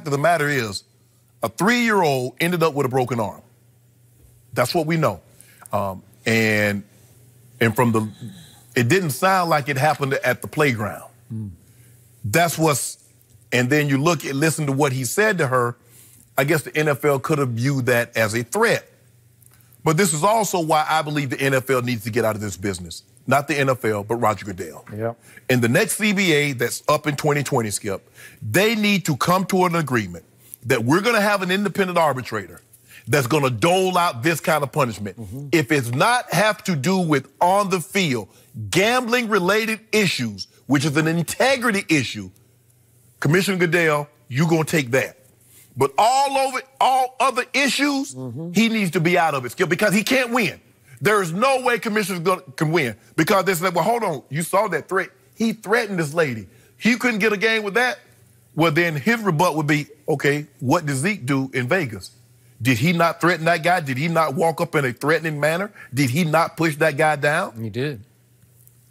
of the matter is, a 3-year-old ended up with a broken arm. That's what we know. And from the, it didn't sound like it happened at the playground. That's what's, and then you listen to what he said to her. I guess the NFL could have viewed that as a threat. But this is also why I believe the NFL needs to get out of this business. Not the NFL, but Roger Goodell. Yep. And the next CBA that's up in 2020, Skip, they need to come to an agreement that we're going to have an independent arbitrator that's going to dole out this kind of punishment. If it's not have to do with on the field, gambling-related issues, which is an integrity issue, Commissioner Goodell, you're going to take that. But all other issues, he needs to be out of it, Skip, because he can't win. There's no way commissioners can win because they said, well, hold on, you saw that threat. He threatened this lady. He couldn't get a game with that. Well, then his rebut would be, okay, what did Zeke do in Vegas? Did he not threaten that guy? Did he not walk up in a threatening manner? Did he not push that guy down? He did.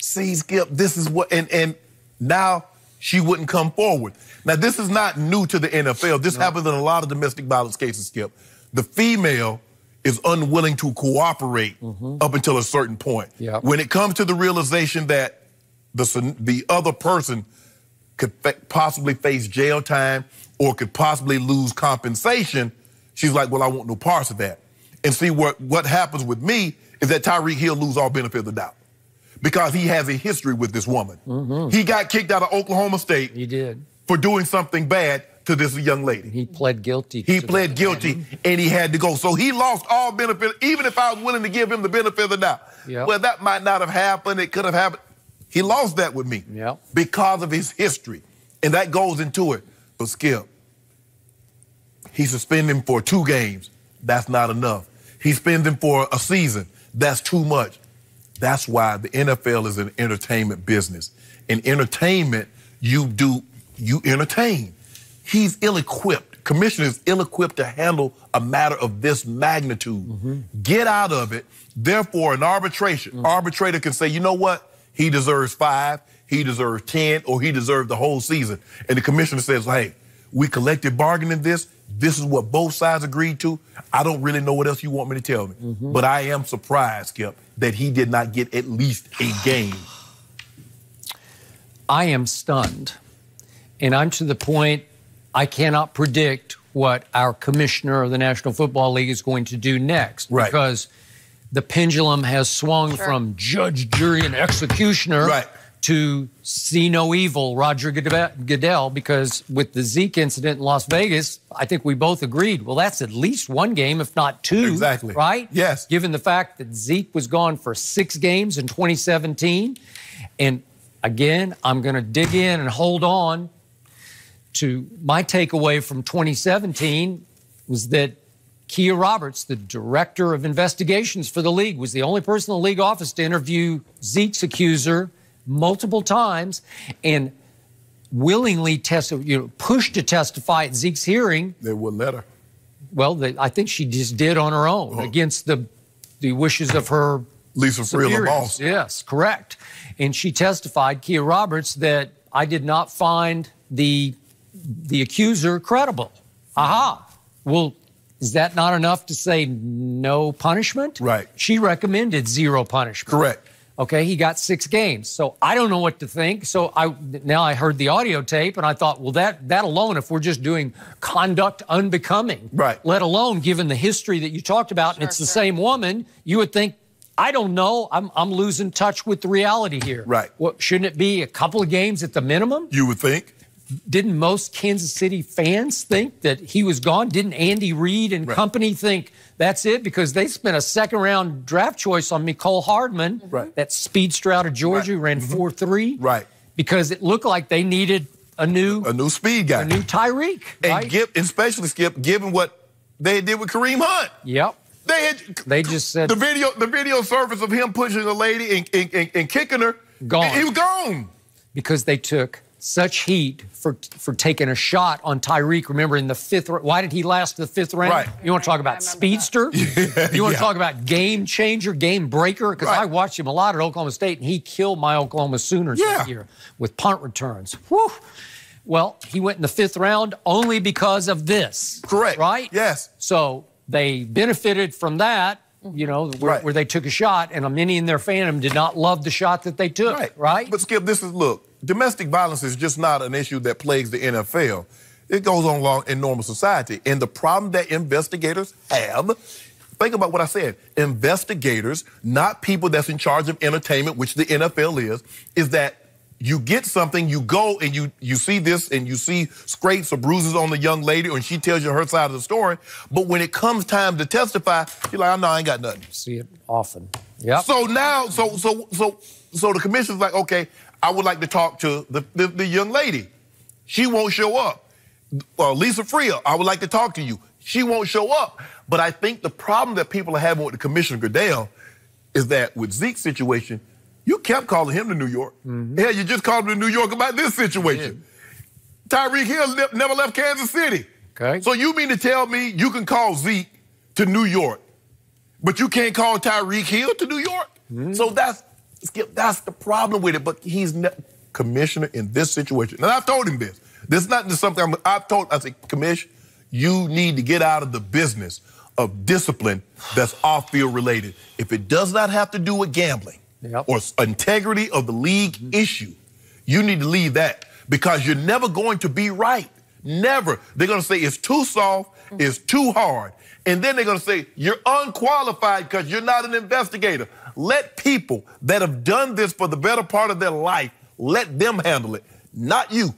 See, Skip, this is what, and now she wouldn't come forward. Now, this is not new to the NFL. This happens in a lot of domestic violence cases, Skip. The female is unwilling to cooperate up until a certain point. Yep. When it comes to the realization that the other person could possibly face jail time or could possibly lose compensation, she's like, well, I want no parts of that. And see, what happens with me is that Tyreek Hill lose all benefit of the doubt because he has a history with this woman. He got kicked out of Oklahoma State. He did. For doing something bad to this young lady. He pled guilty. He pled guilty, and he had to go. So he lost all benefit, even if I was willing to give him the benefit of the doubt. Yep. Well, that might not have happened. It could have happened. He lost that with me because of his history, and that goes into it. But Skip, he suspended him for 2 games. That's not enough. He suspended him for a season. That's too much. That's why the NFL is an entertainment business. In entertainment, you entertain. He's ill-equipped. Commissioner is ill-equipped to handle a matter of this magnitude. Get out of it. Therefore, an arbitrator can say, you know what? He deserves 5, he deserves 10, or he deserves the whole season. And the commissioner says, hey, we collective bargaining this. This is what both sides agreed to. I don't really know what else you want me to tell me. But I am surprised, Skip, that he did not get at least a game. I am stunned. And I'm to the point I cannot predict what our commissioner of the National Football League is going to do next. Because the pendulum has swung from judge, jury, and executioner to see no evil, Roger Goodell, because with the Zeke incident in Las Vegas, I think we both agreed, well, that's at least 1 game, if not 2. Exactly. Right? Yes. Given the fact that Zeke was gone for 6 games in 2017. And again, I'm going to dig in and hold on to my takeaway from 2017 was that Kia Roberts, the director of investigations for the league, was the only person in the league office to interview Zeke's accuser multiple times and willingly pushed to testify at Zeke's hearing. They wouldn't let her. Well, I think she just did on her own against the wishes of her Lisa Friel, boss. Yes, correct. And she testified, Kia Roberts, that I did not find the accuser credible. Aha. Well, is that not enough to say no punishment? Right. She recommended 0 punishment. Correct. Okay, he got 6 games. So I don't know what to think. So now I heard the audio tape and I thought, well, that alone, if we're just doing conduct unbecoming, let alone given the history that you talked about, and it's the same woman, you would think, I don't know, I'm losing touch with the reality here. Right. What, shouldn't it be a couple of games at the minimum? You would think. Didn't most Kansas City fans think that he was gone? Didn't Andy Reid and company think that's it? Because they spent a 2nd-round draft choice on Mecole Hardman, that speedster out of Georgia who ran 4.3. Because it looked like they needed a new speed guy. A new Tyreek. And especially, Skip, given what they did with Kareem Hunt. Yep. They just said the video surface of him pushing a lady and kicking her. Gone. He was gone. Because they took such heat for taking a shot on Tyreek. Remember, in the 5th, why did he last the 5th round? You want to talk about speedster? You want to talk about game changer, game breaker? Because I watched him a lot at Oklahoma State, and he killed my Oklahoma Sooners that year with punt returns. Whew. Well, he went in the 5th round only because of this. Correct. Right? Yes. So they benefited from that, you know, where they took a shot, and many in their fandom did not love the shot that they took. Right? But Skip, look, domestic violence is just not an issue that plagues the NFL. It goes on long in normal society. And the problem that investigators have, think about what I said, investigators, not people that's in charge of entertainment, which the NFL is that you get something, you go and you see this and you see scrapes or bruises on the young lady and she tells you her side of the story. But when it comes time to testify, you're like, oh, no, I ain't got nothing. See it often. Yeah. So now, so the commissioner's like, okay, I would like to talk to the young lady. She won't show up. Lisa Freya, I would like to talk to you. She won't show up. But I think the problem that people are having with the Commissioner Goodell is that with Zeke's situation, you kept calling him to New York. Hell, you just called him to New York about this situation. Tyreek Hill never left Kansas City. Okay. So you mean to tell me you can call Zeke to New York, but you can't call Tyreek Hill to New York? So that's the problem with it. But he's commissioner in this situation. And I've told him this. This is not just something I said, Commish, you need to get out of the business of discipline that's off-field related. If it does not have to do with gambling or integrity of the league issue, you need to leave that because you're never going to be right. Never. They're going to say it's too soft, it's too hard. And then they're going to say you're unqualified because you're not an investigator. Let people that have done this for the better part of their life, let them handle it, not you.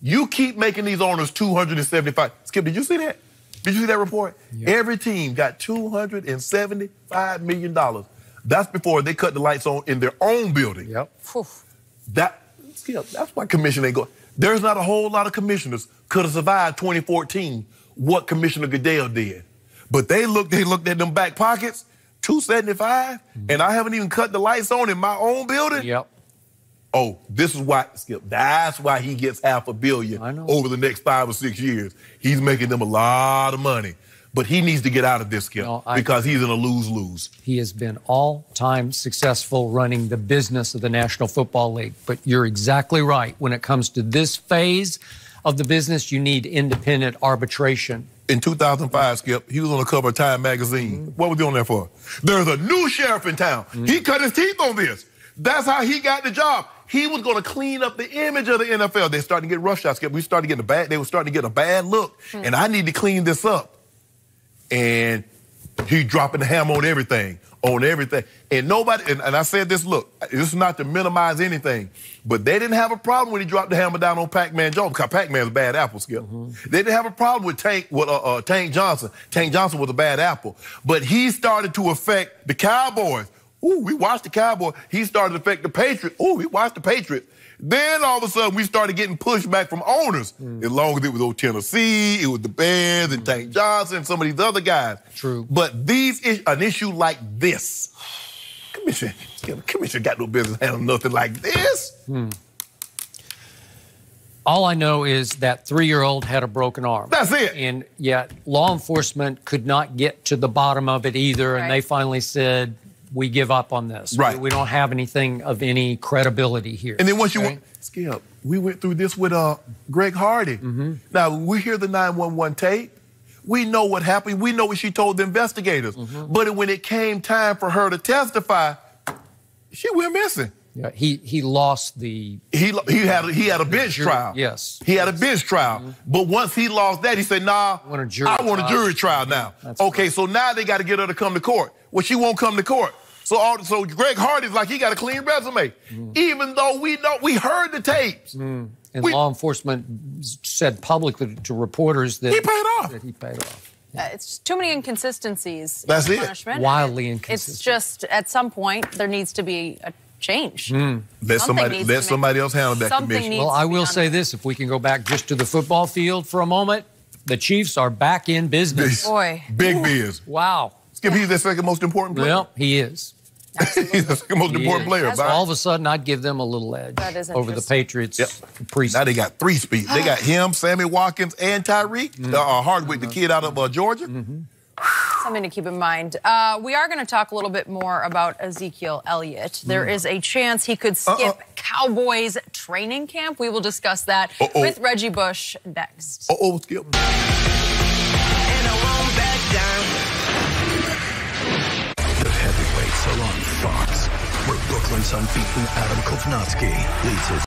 You keep making these owners $275. Skip, did you see that? Did you see that report? Every team got $275 million. That's before they cut the lights on in their own building. That's why commission ain't going. There's not a whole lot of commissioners could have survived 2014 what Commissioner Goodell did. But they looked at them back pockets, $275, and I haven't even cut the lights on in my own building. Oh, this is why, Skip, that's why he gets $500 million over the next 5 or 6 years. He's making them a lot of money. But he needs to get out of this, Skip, because he's in a lose-lose. He has been all-time successful running the business of the National Football League. But you're exactly right. When it comes to this phase of the business, you need independent arbitration. In 2005, Skip, he was on the cover of Time magazine. What was he on there for? There's a new sheriff in town. He cut his teeth on this. That's how he got the job. He was going to clean up the image of the NFL. They're starting to get rush shots. They were starting to get a bad look. And I need to clean this up. And he dropping the hammer on everything. And nobody, and I said this, look, this is not to minimize anything, but they didn't have a problem when he dropped the hammer down on Pac-Man Jones, because Pac-Man's a bad apple, Skip. They didn't have a problem with Tank Johnson. Tank Johnson was a bad apple. But he started to affect the Cowboys. Ooh, we watched the Cowboys. He started to affect the Patriots. Ooh, we watched the Patriots. Then all of a sudden we started getting pushback from owners. As long as it was old Tennessee, it was the Bears and Tank Johnson and some of these other guys. But an issue like this, Commissioner got no business handling nothing like this. All I know is that 3-year-old had a broken arm. That's it. And yet law enforcement could not get to the bottom of it either. And they finally said, we give up on this. We don't have anything of any credibility here. And then once you Skip, we went through this with Greg Hardy. Now, we hear the 911 tape. We know what happened. We know what she told the investigators. But when it came time for her to testify, she went missing. He lost the... He had a bench trial. He had a bench trial. But once he lost that, he said, nah, I want a jury trial now. Okay, so now they got to get her to come to court. Well, she won't come to court. So Greg Hardy's like, he got a clean resume. Even though we heard the tapes. And law enforcement said publicly to reporters that he paid off. It's too many inconsistencies. That's it. Punishment. Wildly inconsistent. It's just, at some point, there needs to be a change. Let somebody else handle that, Commissioner. Well, I will say this, if we can go back just to the football field for a moment, the Chiefs are back in business. Boy. Big biz. Wow. Skip, he's the second most important player. Well, he is. He's the second most important player. All of a sudden, I'd give them a little edge over the Patriots. Now they got 3 speed. They got him, Sammy Watkins, and Tyreek. Hardwick, the kid out of Georgia. Something to keep in mind. We are going to talk a little bit more about Ezekiel Elliott. There is a chance he could skip Cowboys training camp. We will discuss that with Reggie Bush next. Skip. And I won't back down. The heavyweights are on Fox, where Brooklyn's unbeaten Adam Kovnatski leads his